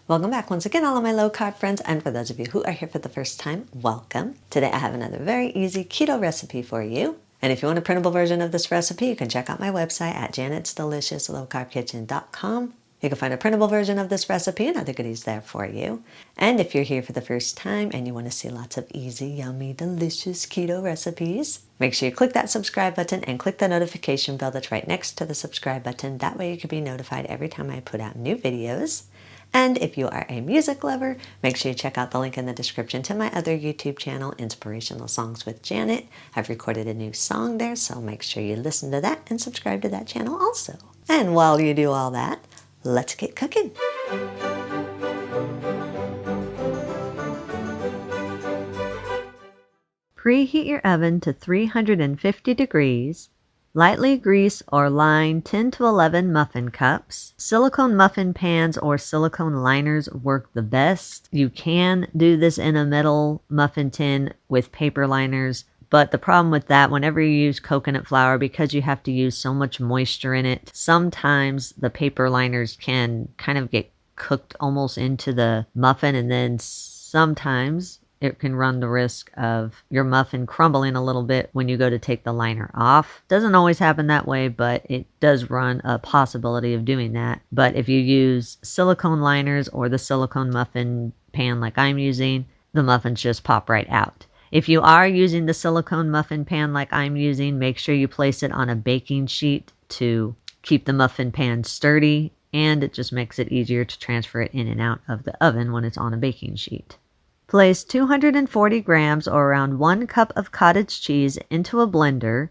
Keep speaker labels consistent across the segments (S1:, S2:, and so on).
S1: Welcome back once again, all of my low-carb friends, and for those of you who are here for the first time, welcome. Today I have another very easy keto recipe for you. And if you want a printable version of this recipe, you can check out my website at janet'sdeliciouslowcarbkitchen.com. You can find a printable version of this recipe and other goodies there for you. And if you're here for the first time and you want to see lots of easy, yummy, delicious keto recipes, make sure you click that subscribe button and click the notification bell that's right next to the subscribe button. That way you can be notified every time I put out new videos. And if you are a music lover, make sure you check out the link in the description to my other YouTube channel, Inspirational Songs with Janet. I've recorded a new song there, so make sure you listen to that and subscribe to that channel also. And while you do all that, let's get cooking. Preheat your oven to 350 degrees. Lightly grease or line 10 to 11 muffin cups. Silicone muffin pans or silicone liners work the best. You can do this in a metal muffin tin with paper liners, but the problem with that, whenever you use coconut flour, because you have to use so much moisture in it, sometimes the paper liners can kind of get cooked almost into the muffin, and then sometimes it can run the risk of your muffin crumbling a little bit when you go to take the liner off. Doesn't always happen that way, but it does run a possibility of doing that. But if you use silicone liners or the silicone muffin pan like I'm using, the muffins just pop right out. If you are using the silicone muffin pan like I'm using, make sure you place it on a baking sheet to keep the muffin pan sturdy, and it just makes it easier to transfer it in and out of the oven when it's on a baking sheet. Place 240 grams or around 1 cup of cottage cheese into a blender.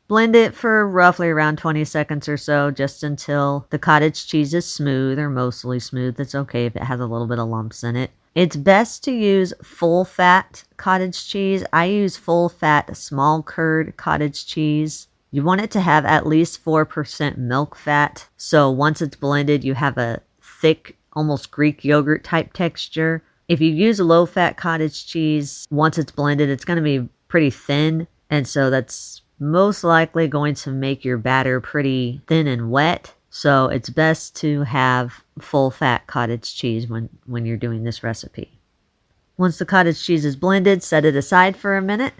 S1: Blend it for roughly around 20 seconds or so, just until the cottage cheese is smooth or mostly smooth. It's okay if it has a little bit of lumps in it. It's best to use full-fat cottage cheese. I use full-fat small curd cottage cheese. You want it to have at least 4% milk fat, so once it's blended, you have a thick, almost Greek yogurt type texture. If you use low-fat cottage cheese, once it's blended, it's going to be pretty thin, and so that's most likely going to make your batter pretty thin and wet. So it's best to have full-fat cottage cheese when you're doing this recipe. Once the cottage cheese is blended, set it aside for a minute.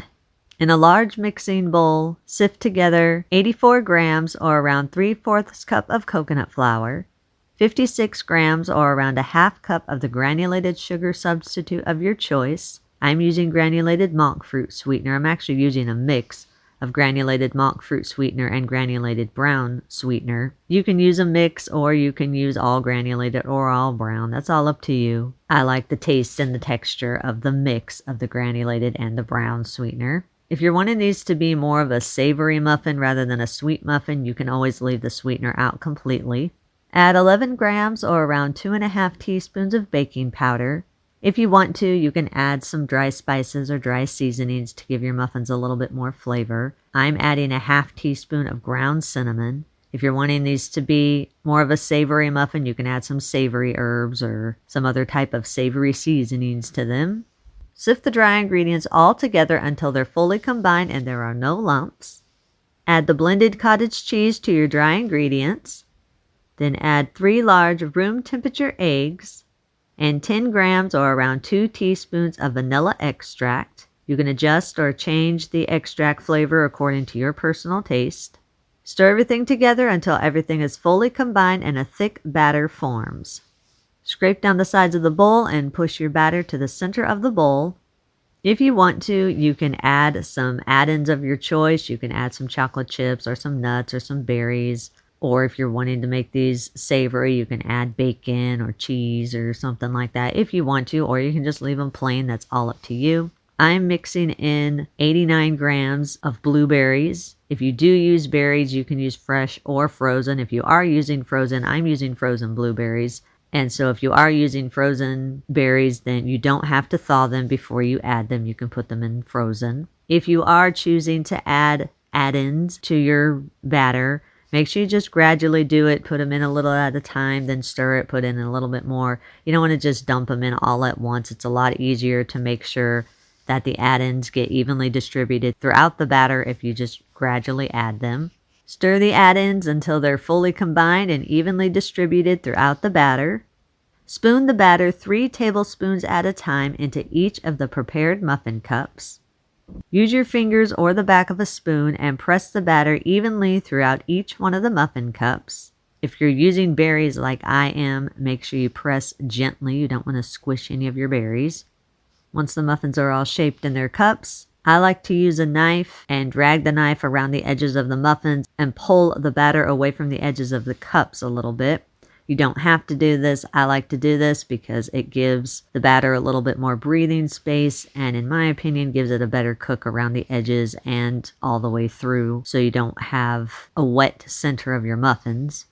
S1: In a large mixing bowl, sift together 84 grams or around 3/4 cup of coconut flour, 56 grams or around a half cup of the granulated sugar substitute of your choice. I'm using granulated monk fruit sweetener. I'm actually using a mix of granulated monk fruit sweetener and granulated brown sweetener. You can use a mix, or you can use all granulated or all brown. That's all up to you. I like the taste and the texture of the mix of the granulated and the brown sweetener. If you're wanting these to be more of a savory muffin rather than a sweet muffin, you can always leave the sweetener out completely. Add 11 grams or around 2.5 teaspoons of baking powder. If you want to, you can add some dry spices or dry seasonings to give your muffins a little bit more flavor. I'm adding a half teaspoon of ground cinnamon. If you're wanting these to be more of a savory muffin, you can add some savory herbs or some other type of savory seasonings to them. Sift the dry ingredients all together until they're fully combined and there are no lumps. Add the blended cottage cheese to your dry ingredients. Then add 3 large room temperature eggs and 10 grams or around 2 teaspoons of vanilla extract. You can adjust or change the extract flavor according to your personal taste. Stir everything together until everything is fully combined and a thick batter forms. Scrape down the sides of the bowl and push your batter to the center of the bowl. If you want to, you can add some add-ins of your choice. You can add some chocolate chips or some nuts or some berries. Or if you're wanting to make these savory, you can add bacon or cheese or something like that if you want to, or you can just leave them plain. That's all up to you. I'm mixing in 89 grams of blueberries. If you do use berries, you can use fresh or frozen. If you are using frozen, I'm using frozen blueberries. And so if you are using frozen berries, then you don't have to thaw them before you add them. You can put them in frozen. If you are choosing to add add-ins to your batter, make sure you just gradually do it. Put them in a little at a time, then stir it, put in a little bit more. You don't want to just dump them in all at once. It's a lot easier to make sure that the add-ins get evenly distributed throughout the batter if you just gradually add them. Stir the add-ins until they're fully combined and evenly distributed throughout the batter. Spoon the batter 3 tablespoons at a time into each of the prepared muffin cups. Use your fingers or the back of a spoon and press the batter evenly throughout each one of the muffin cups. If you're using berries like I am, make sure you press gently. You don't want to squish any of your berries. Once the muffins are all shaped in their cups, I like to use a knife and drag the knife around the edges of the muffins and pull the batter away from the edges of the cups a little bit. You don't have to do this. I like to do this because it gives the batter a little bit more breathing space and, in my opinion, gives it a better cook around the edges and all the way through so you don't have a wet center of your muffins.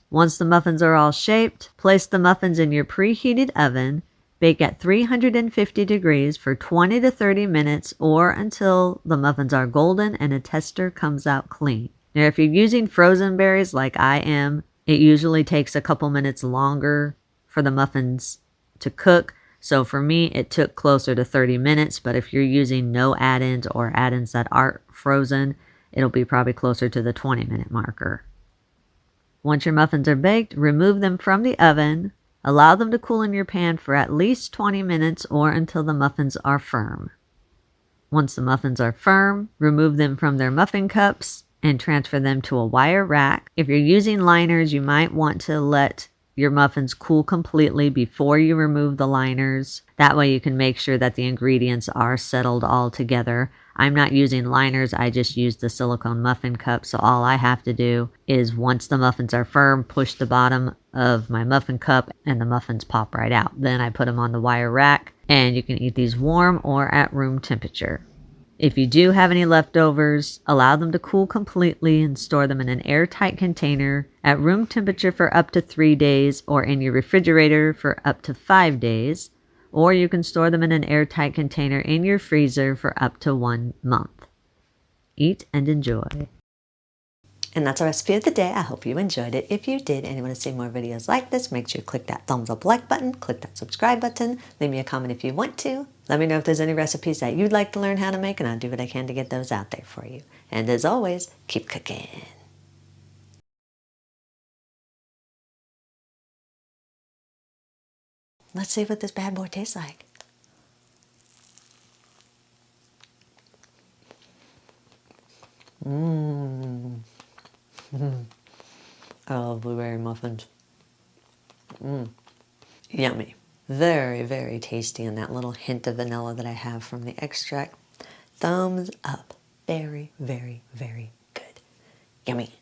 S1: Once the muffins are all shaped, place the muffins in your preheated oven. Bake at 350 degrees for 20 to 30 minutes or until the muffins are golden and a tester comes out clean. Now, if you're using frozen berries like I am, it usually takes a couple minutes longer for the muffins to cook. So for me, it took closer to 30 minutes. But if you're using no add-ins or add-ins that aren't frozen, it'll be probably closer to the 20-minute marker. Once your muffins are baked, remove them from the oven. Allow them to cool in your pan for at least 20 minutes or until the muffins are firm. Once the muffins are firm, remove them from their muffin cups and transfer them to a wire rack. If you're using liners, you might want to let your muffins cool completely before you remove the liners. That way you can make sure that the ingredients are settled all together. I'm not using liners, I just use the silicone muffin cup, so all I have to do is once the muffins are firm, push the bottom of my muffin cup and the muffins pop right out. Then I put them on the wire rack and you can eat these warm or at room temperature. If you do have any leftovers, allow them to cool completely and store them in an airtight container at room temperature for up to 3 days or in your refrigerator for up to 5 days. Or you can store them in an airtight container in your freezer for up to 1 month. Eat and enjoy. And that's our recipe of the day. I hope you enjoyed it. If you did and you want to see more videos like this, make sure you click that thumbs up like button, click that subscribe button, leave me a comment if you want to. Let me know if there's any recipes that you'd like to learn how to make, and I'll do what I can to get those out there for you. And as always, keep cooking. Let's see what this bad boy tastes like. I love blueberry muffins. Yummy. Very, very tasty, and that little hint of vanilla that I have from the extract. Thumbs up. Very, very, very good. Yummy.